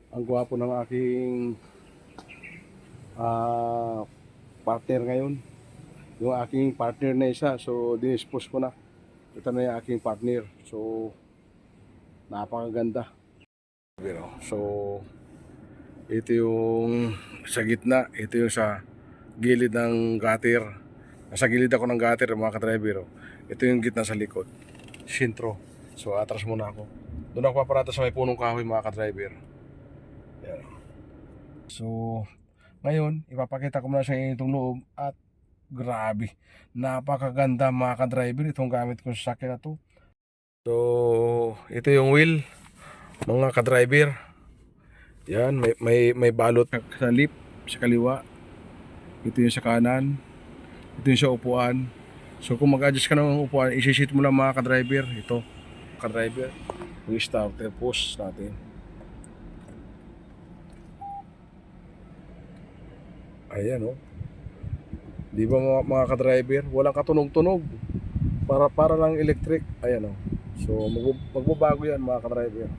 Ang gwapo ng aking partner ngayon. Yung aking partner na isa, so dinispose ko na. Ito na yung aking partner. So, napakaganda. So, ito yung sa gitna, ito yung sa gilid ng gutter. Nasa gilid ako ng gutter, mga ka-driver. Ito yung gitna sa likod. Sintro. So, atras muna ako. Doon ako paparata sa may punong kahoy, mga ka-driver. Yan. So, ngayon, ipapakita ko muna sa inyo itong loob at grabe, napakaganda mga ka-driver itong gamit kong sasakyan na to. So, ito yung wheel mga ka-driver. Yan, may balot sa lip sa kaliwa. Ito yung sa kanan. Ito yung sa upuan. So, kung mag-adjust ka ng upuan, isi-sit mo lang mga ka-driver. Ito, ka-driver, yung starter post natin. Ayan, oh. Di ba mga ka-driver? Walang katunog-tunog. Para lang electric. Ayan, oh. So magbabago yan mga ka-driver.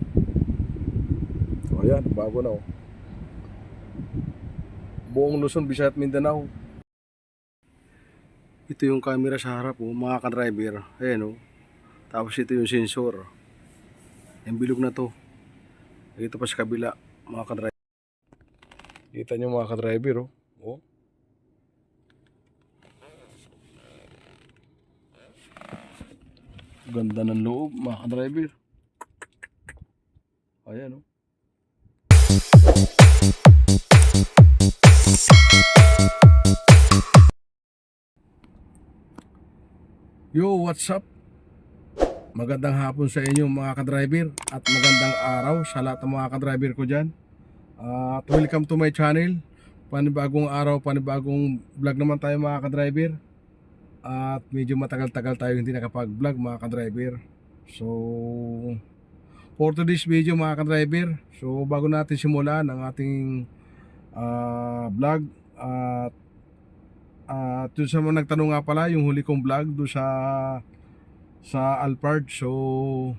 So ayan, bago na, oh. Buong Luzon, Visayas at Mindanao. Ito yung camera sa harap, oh, mga ka-driver. Ayan, oh. Tapos ito yung sensor. Yung bilog na to. Ito pa sa kabila, mga ka-driver. Kita nyo mga ka-driver, oh. Oh. Ganda ng loob mga ka-driver. Ayan, oh. Yo, what's up? Magandang hapon sa inyo mga ka-driver at magandang araw sa lahat ng mga ka-driver ko dyan. At welcome to my channel. Panibagong araw, panibagong vlog naman tayo mga ka-driver. At medyo matagal-tagal tayo hindi nakapag-vlog mga ka-driver. So, for today's video mga ka-driver, so bago natin simulan ang ating vlog at yun sa mga nagtanong nga pala, yung huli kong vlog doon sa Alphard. So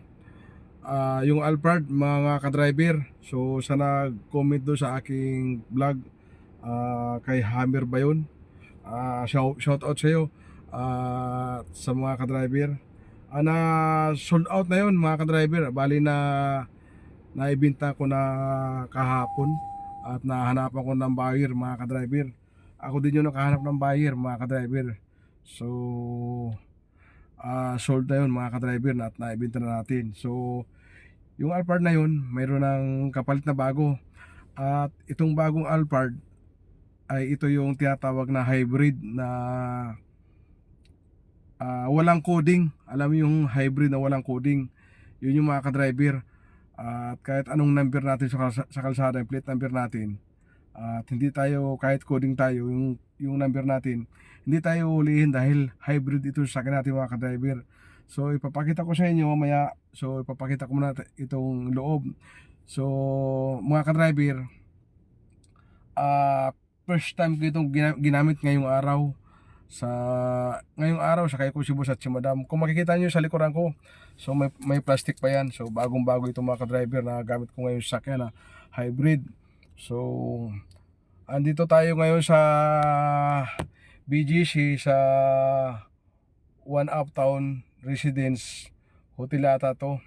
yung Alphard mga ka-driver, so sa nag-comment doon sa aking vlog, kay Hammer ba yun? Shout out sa iyo sa mga ka-driver. Na sold out na yun mga ka-driver. Bali na naibenta ko na kahapon at nahanapan ko ng buyer mga ka-driver. Ako din yung nakahanap ng buyer mga ka-driver. So sold na yun mga ka-driver at naibenta na natin. So yung Alphard na yun, mayroon ng kapalit na bago. At itong bagong Alphard ay ito yung tinatawag na hybrid na walang coding. Alam mo yung hybrid na walang coding. Yun yung mga ka-driver. At kahit anong number natin sa kalsada, yung plate number natin, at hindi tayo, kahit coding tayo, yung number natin, hindi tayo ulihin dahil hybrid ito sa akin natin mga ka-driver. So ipapakita ko sa inyo mamaya. So ipapakita ko muna itong loob. So mga ka-driver, first time ko itong ginamit ngayong araw sa kay Kusibus at si Madam. Kung makikita nyo sa likuran ko, so may plastic pa yan. So bagong bago itong mga ka-driver na gamit ko ngayon sa sakyan na hybrid. So andito tayo ngayon sa BGC sa One Uptown Residence Hotel ata to.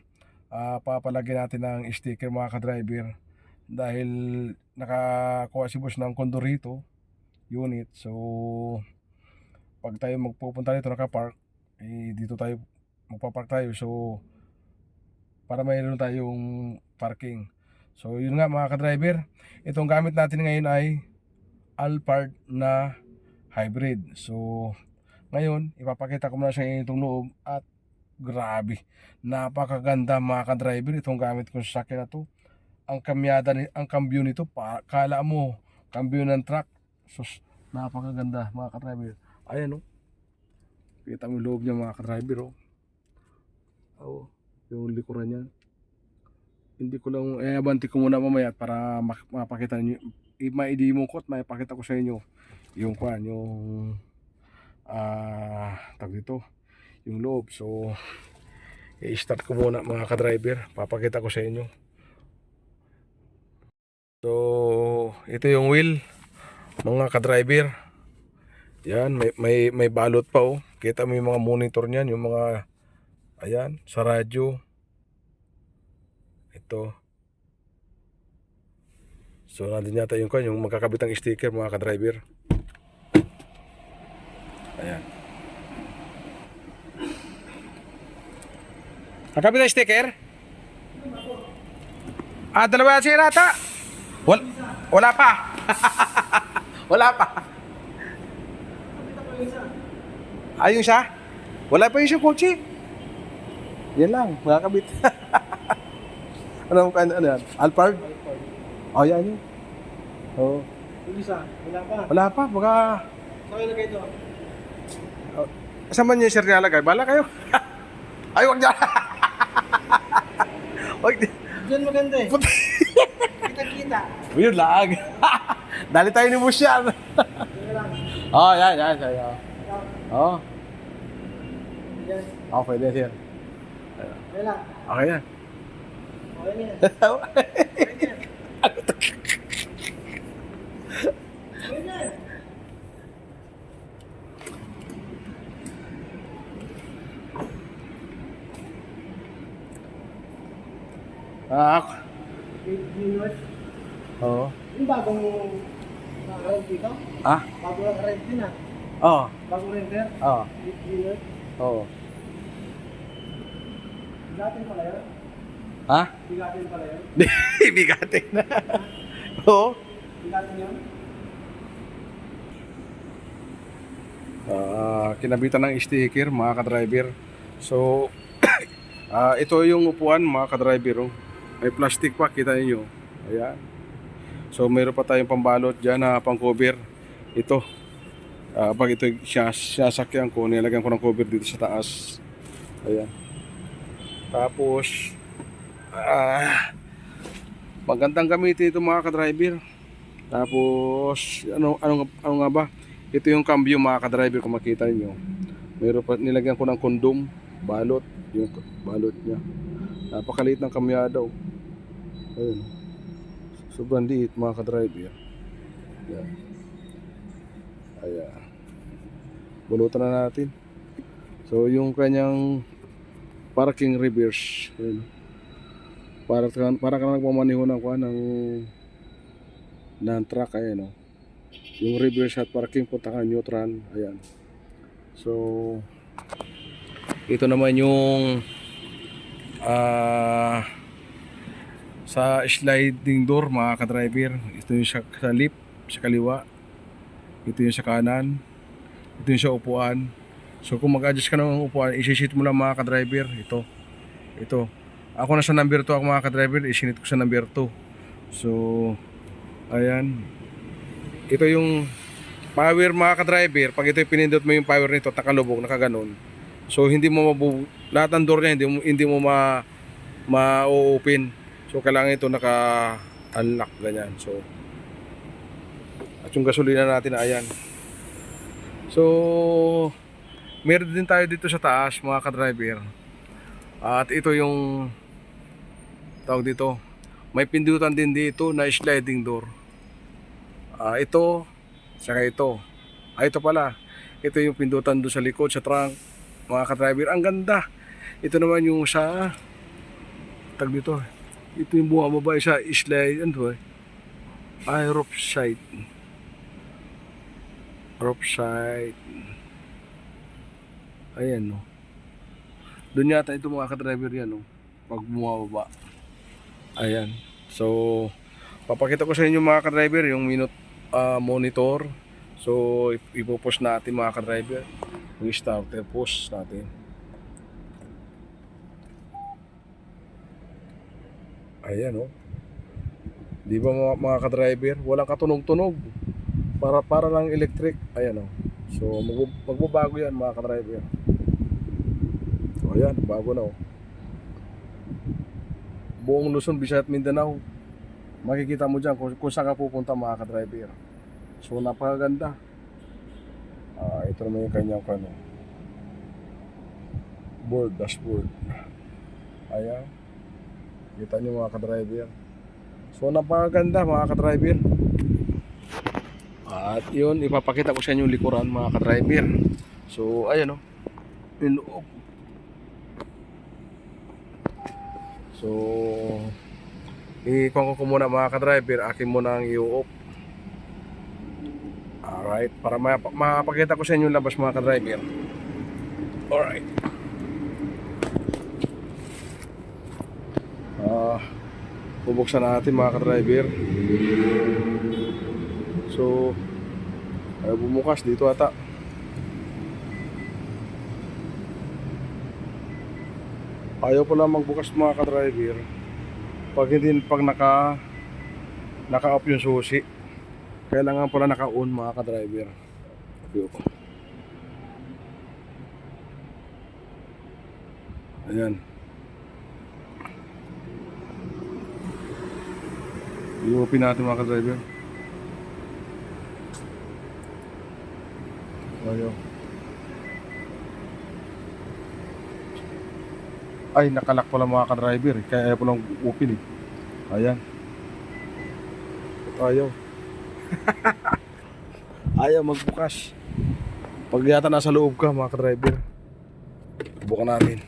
Papalagyan natin ng sticker mga ka-driver dahil nakakuha si boss ng condo rito unit. So pag tayo magpupunta dito nakapark, dito tayo magpapark tayo. So para mayroon tayong parking. So yun nga mga ka-driver, itong gamit natin ngayon ay Alphard na hybrid. So ngayon ipapakita ko muna sa inyo itong loob at grabe, napakaganda mga ka-driver itong gamit kong sasakyan na to. Ang cambio nito, kala mo cambio ng truck. Sus, napakaganda mga ka-driver. Ayan, oh. Kita mo yung loob niya mga ka-driver, oh. Oh, yung likuran niya. Hindi ko lang, abanti ko muna mamaya para mapakita niyo. Ma-demo ko at mapakita ko sa inyo yung tag dito, yung loob. So i-start ko muna mga ka-driver, papakita ko sa inyo. So, ito yung wheel, mga ka-driver. Yan, may balot pa oh. Kita mo yung mga monitor niyan, yung mga, ayan, sa radyo. Ito. So, nandun yata yung magkakabit ng sticker, mga ka-driver. Ayan. Nakabit ng sticker? Dalawa yan siya nata. Wala pa. Wala pa. Ayun siya? Wala pa yung siya kotse. Yan lang, makakabit. ano yan? Alphard? Oh, yan yun. Oh. Yung isa, wala pa. Wala pa, baka... Saan kayo lagay ito? Saan man yung sir nilalagay? Bala kayo. Ay, wag dyan. Wag dyan. Diyan maganda eh. Kita-kita. Weird lag. Dali tayo ni Bush yan. Diyan lang. Oh, yan. Oh. Diyan. Oh, pwede sir. Diyan lang. Okay yan. Okay na yan. Okay na yan. G-North. Oo. Yung bagong naka-rent dito? Ah? Bago naka-rent din ah. Oo. Bagong renter? Oo. G-North. Oo. Bigatin pala yun? Ha? Bigatin pala yun? Bigatin na. Oo. Bigatin yun? Kinabitan ng sticker, mga ka-driver. So, ito yung upuan, mga ka-driver. Oh. May plastic pa, kita niyo. Ayan. So, mayroon pa tayong pambalot dyan na pang-cover. Ito. Pag ito sasakyan ko, nilagyan ko ng cover dito sa taas. Ayan. Tapos, magandang gamitin ito, mga ka-driver. Tapos, ano nga ba? Ito yung cambio, mga ka-driver, kung makita niyo. Mayroon pa, nilagyan ko ng kondom, balot, yung balot niya. Napakaliit ng kamyada. Ayun. Sobrang liit, mga ka-driver. Ayan. Ayan. Bulutan na natin. So, yung kanyang parking reverse. Ayun. Para ka nagmamaniho ng truck. Ayan, oh. Yung reverse at parking, punta ka neutral. Ayan. So, ito naman yung sa sliding door, mga ka-driver. Ito yung sa lip, sa kaliwa. Ito yung sa kanan. Ito yung sa upuan. So kung mag-adjust ka ng upuan, isi-sit mo lang, mga ka-driver. Ito. Ako na sa number 2 ako, mga ka-driver. Isinit ko sa number 2. So, ayan. Ito yung power, mga ka-driver. Pag ito yung pinindot mo yung power nito, takalubog, nakaganon. So hindi mo lahat ng door niya hindi mo ma-open. So kailangan ito naka-unlock ganyan. So at yung gasolina natin, ayan. So meron din tayo dito sa taas, mga ka-driver. At ito yung tawag dito. May pindutan din dito na sliding door. Ito saka ito. Ito pala. Ito yung pindutan doon sa likod sa trunk, mga ka-driver. Ang ganda. Ito naman yung sa tag dito. Ito yung bumababa sa slide, ano ay roof side. Roof side. Ayan, no. Doon yata ito, mga ka-driver, yan, no. Pag bumababa. Ayan. So, papakita ko sa inyo, mga ka-driver, yung monitor. So, ipopost natin, mga ka-driver. Yung starter post natin. Ayan, oh. Di ba, mga ka-driver? Walang katunog-tunog. Para lang electric. Ayan, oh. So, magbabago yan, mga ka-driver. So, ayan. Bago na, oh. Buong Luzon, Visayas at Mindanao. Makikita mo dyan kung saan ka pupunta, mga ka-driver. So, napakaganda. Ito naman yung kanyang dashboard. Ayan. Kita nyo, mga ka-driver. So napakaganda mga ka-driver. At yun, ipapakita ko sa inyo yung likuran mga ka-driver. So ayan o, yung loob. So ikuha ko muna mga ka-driver, akin muna ang i-off. Alright, para mapakita ko sa inyo yung labas mga ka-driver. Alright. Bubuksan natin mga ka-driver. So ayaw bumukas dito ata. Ayaw pala magbukas mga ka-driver pag naka-off yung susi. Kailangan pala naka-on mga ka-driver. Ayan. I-open natin mga ka-driver. Ayaw. Ay, nakalak pala mga ka-driver. Kaya ayaw palang open eh. Ayan. Ayaw. Ayaw magbukas. Pag yata nasa loob ka mga ka-driver, bukan natin.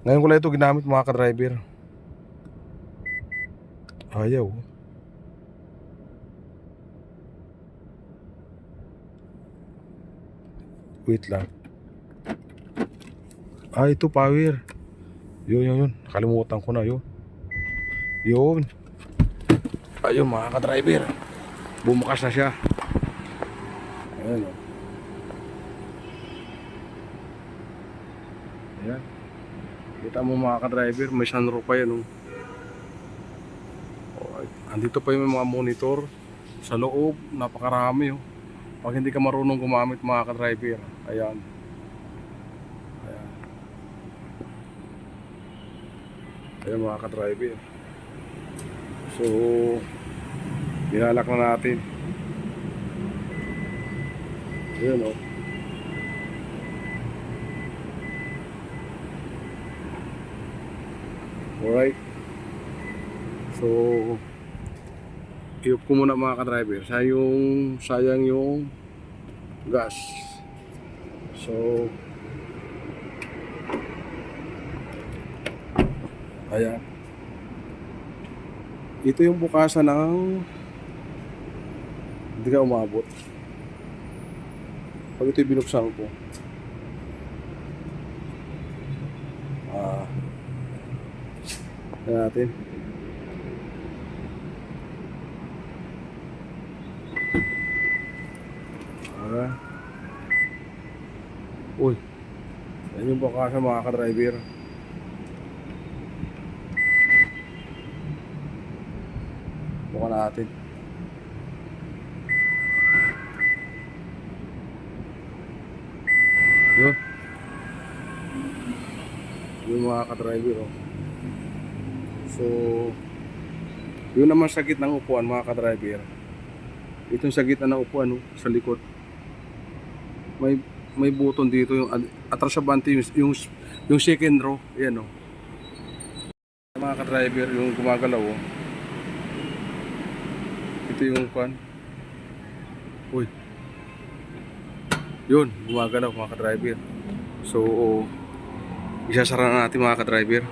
Ngayon ko lang ito ginamit mga ka-driver. Ayaw. Wait lang. Ito power. Yun. Nakalimutan ko na yun. Yun. Ayun mga ka-driver. Bumukas na siya. Ayan o. Ayan. Kita mo mga ka-driver, may sunroof pa yan o. Alright. Andito pa yung mga monitor sa loob, napakarami o. Pag hindi ka marunong gumamit mga ka-driver, ayan. Ayan mga ka-driver. So nilalak na natin. Ayan o. Alright. So i-off ko muna mga ka-driver. Sayang yung gas. So ayan. Ito yung bukasan ng hindi ka umabot. Pag ito yung binuksan ko, tignan natin. Uy, yan yung bukasan mga ka-driver. Bukan natin. Yun. Yung mga ka-driver oh. So yun naman sa gitna ng upuan mga ka-driver. Itong sa gitna ng upuan oh, sa likod. May button dito yung atras sa bante yung second row. Ayan oh. Mga ka-driver yung gumagalaw oh. Ito yung kwan. Uy. Yun, gumagalaw mga ka-driver. So, isasara na natin mga ka-driver.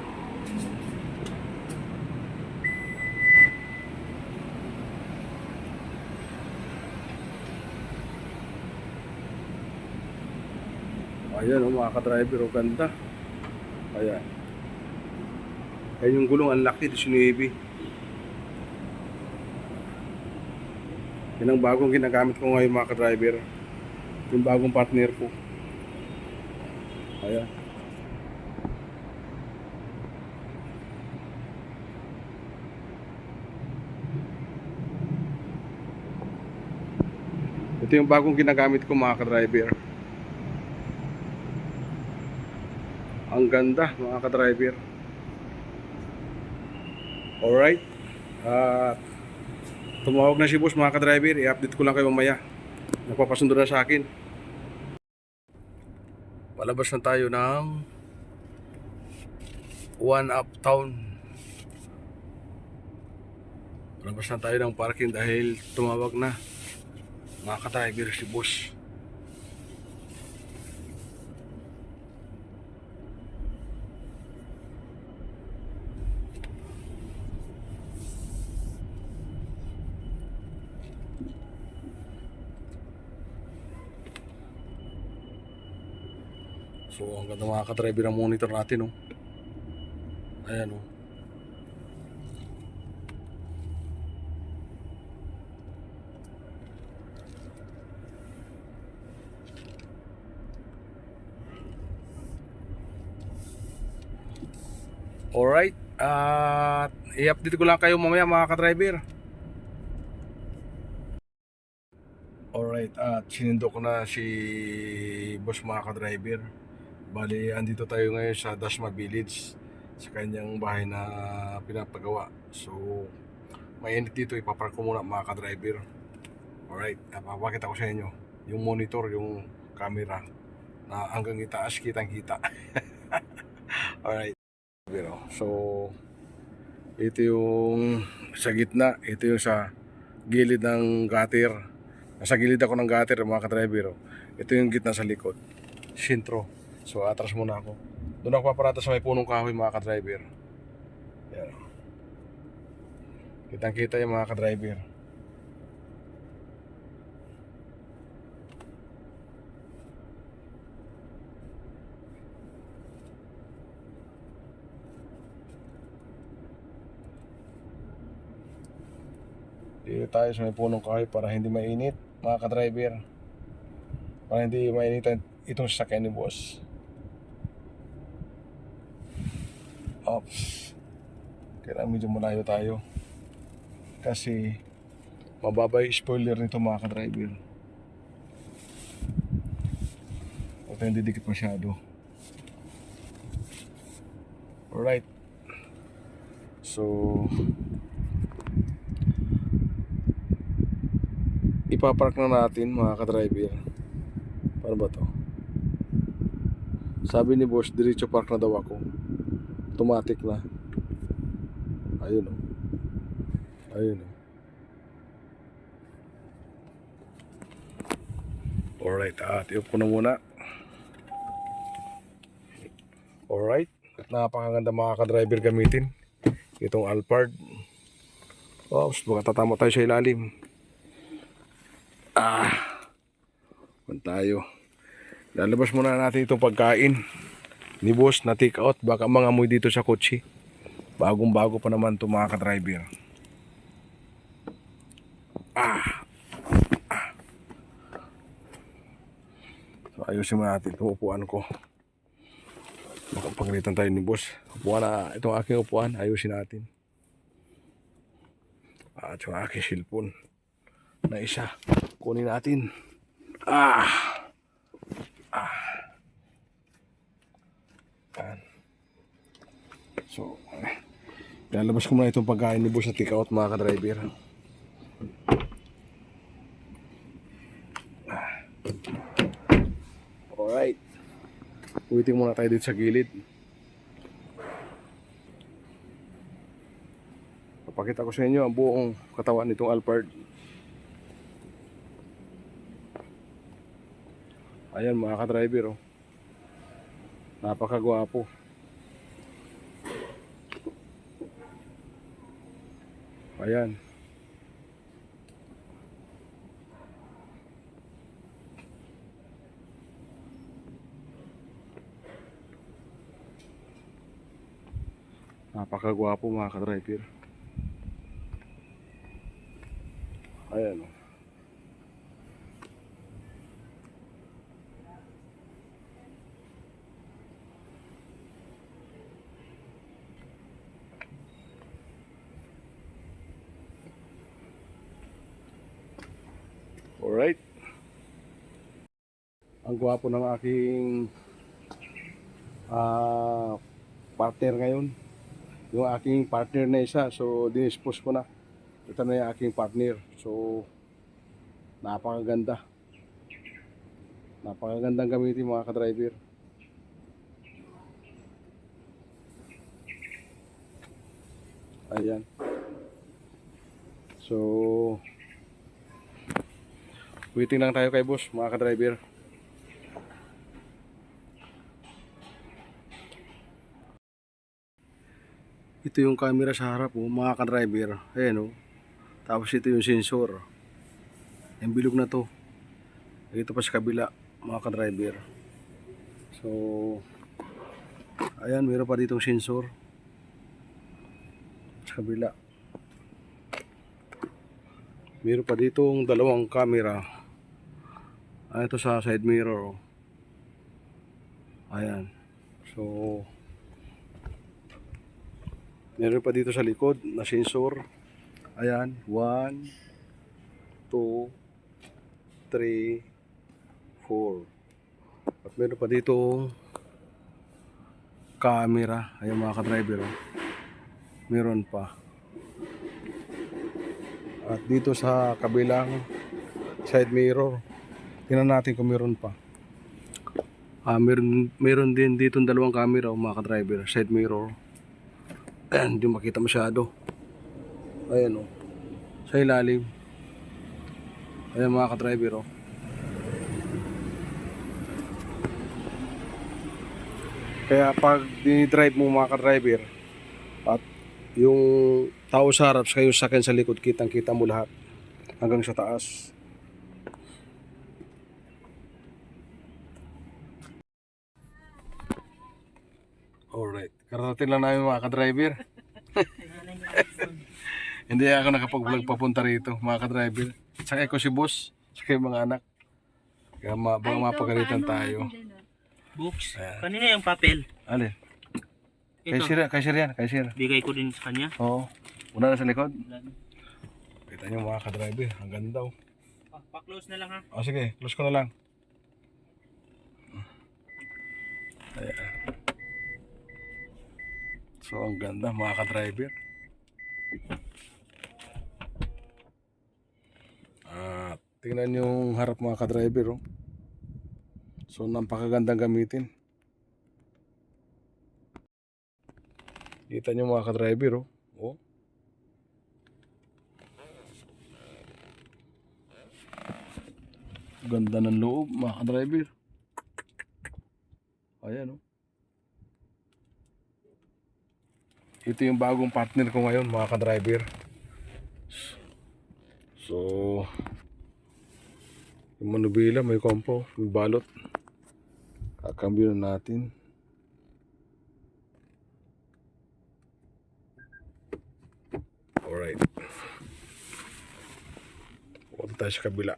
Ayan mga ka-driver, ganda. Ayan. Ayan yung gulong, ang laki, 19. Yan ang bagong ginagamit ko ngayon mga ka-driver. Yung bagong partner ko. Ayan. Ito yung bagong ginagamit ko mga ka-driver. Ang ganda mga ka-driver. Alright. Tumawag na si boss mga ka-driver. I-update ko lang kayo mamaya. Nagpapasundo na sa akin. Palabas na tayo ng One Uptown. Labas na tayo ng parking dahil tumawag na mga ka-driver si boss. So ang ganda mga ka-driver ang monitor natin, oh. Ayan, oh. Alright, at i-update ko lang kayo mamaya mga ka-driver. Alright, at sinindo ko na si boss mga ka-driver. Bali, andito tayo ngayon sa Dasma Village, sa kanyang bahay na pinapagawa. So, mainit dito, ipapark ko muna mga ka-driver. Alright, papakita ko sa inyo yung monitor, yung camera na hanggang itaas kitang kita. Alright, so ito yung sa gitna, ito yung sa gilid ng gutter. Nasa gilid ako ng gutter mga ka-driver. Ito yung gitna sa likod, sintro. So atras muna ako. Doon ako paparata sa may punong kahoy mga ka-driver. Yan. Kitang kita yung mga ka-driver. Dito tayo sa may punong kahoy para hindi mainit mga ka-driver. Para hindi mainit itong sasakyan ni boss. Ops. Kaya medyo malayo tayo. Kasi mababa yung spoiler nito mga ka-driver. Huwag tayong didikit masyado. Alright. So ipapark na natin mga ka-driver. Paano ba to? Sabi ni boss, diretso park na daw ako. Automatic na. Ayun, oh. Ayun, oh. Alright, tiyop ko na muna. Alright, napakaganda mga ka-driver gamitin itong Alphard. Oops, baka tatama tayo sa ilalim. Tayo. Lalabas muna natin itong pagkain ni boss na take out. Baka mangamoy dito sa kotse. Bagong bago pa naman ito mga ka-driver. So ayusin mo natin itong upuan ko. Makapagalitan tayo ni boss. Upuan na, itong aking upuan, ayusin natin. At yung aking cellphone na isa, kunin natin. So, lalabas ko muna itong pagkain ni boss na take out mga ka-driver. Alright. Waiting muna tayo dito sa gilid. Papakita ko sa inyo ang buong katawan nitong Alphard. Ayan mga ka-driver, oh. Napakagwapo. Ayan. Napakagwapo mga ka-driver. Ayan, oh. Alright. Ang gwapo ng aking partner ngayon. Yung aking partner na isa. So dinispose ko na. Ito na yung aking partner. So napakaganda. Napakagandang gamitin mga ka-driver. Ayan. So, waiting lang tayo kay boss, mga ka-driver. Ito yung camera sa harap, oh, mga ka-driver. Ayan, oh. Tapos ito yung sensor. Yung bilog na to. Ito pa sa kabila, mga ka-driver. So, ayan, meron pa ditong sensor sa kabila. Meron pa ditong dalawang camera. Ito sa side mirror, oh. Ayan. So, meron pa dito sa likod na sensor. Ayan, 1, 2, 3, 4. At meron pa dito camera. Ayan, mga ka-driver, oh. Meron pa. At dito sa kabilang side mirror, tingnan natin kung meron pa. Meron din dito dalawang camera, oh, mga ka-driver, side mirror. Ayan, hindi makita masyado. Ayan, oh, sa ilalim. Ayan, mga ka-driver, oh. Kaya pag dinidrive mo, mga ka-driver, at yung tao sa harap, kayo sa akin sa likod, kitang kita mo lahat hanggang sa taas. Alright, karating lang namin, mga ka-driver. Hindi ako nakapag-vlog papunta rito, mga ka-driver. Sakay ko si boss, sakay mga anak. Kaya baka mapagalitan tayo. Books. Kanina yung papel. Alin? Ito. Kay sir yan, kay sir. Bigay ko din sa kanya. Oo. Una na sa likod. Kita nyo, mga ka-driver, ang ganda, oh. Pa-close na lang ha. O sige, close ko na lang. Ayan. So ang ganda, mga ka-driver. Tingnan yung harap, mga ka-driver, oh. So napakagandang gamitin. Kita nyo, mga ka-driver, oh. Oh. Ganda ng loob, mga ka-driver. Ayan, oh. Ito yung bagong partner ko ngayon, mga ka-driver. So, yung manubila, may kompo, may balot. Kakambyo na natin. Alright. Punta tayo sa kabila.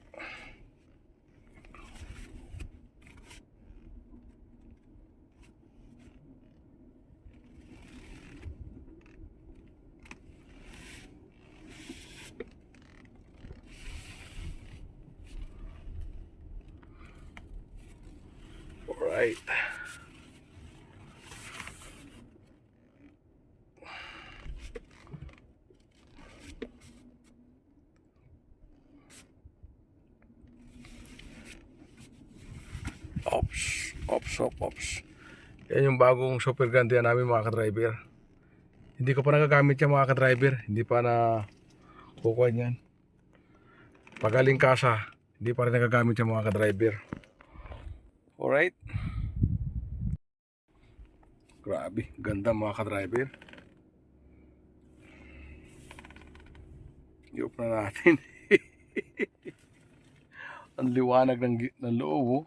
Alright. Ops. Yan yung bagong super grande namin, mga ka-driver. Hindi ko pa nagagamit yan, mga ka-driver. Hindi pa na kukuha niyan. Pagaling kasa, hindi pa rin nagagamit yan, mga ka-driver. Alright. Grabe, ganda, mga ka-driver. I-off na natin. Ang liwanag ng loob, oh.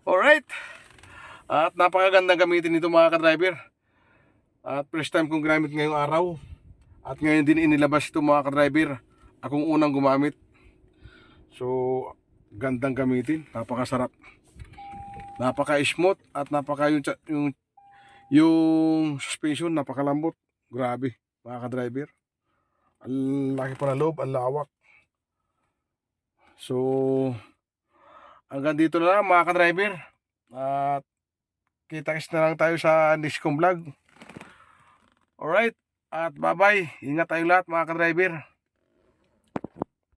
Alright. At napakagandang gamitin nito, mga ka-driver. At first time kong ginamit ngayong araw. At ngayon din inilabas ito, mga ka-driver. Akong unang gumamit. So, gandang gamitin. Napakasarap. Napaka-smooth. At yung suspension, napakalambot. Grabe, mga ka-driver. Ang laki pa ng loob, ang lawak. So, hanggang dito na lang, mga ka-driver. At kita-kits na lang tayo sa next kong vlog. Alright. At bye-bye. Ingat tayong lahat, mga ka-driver.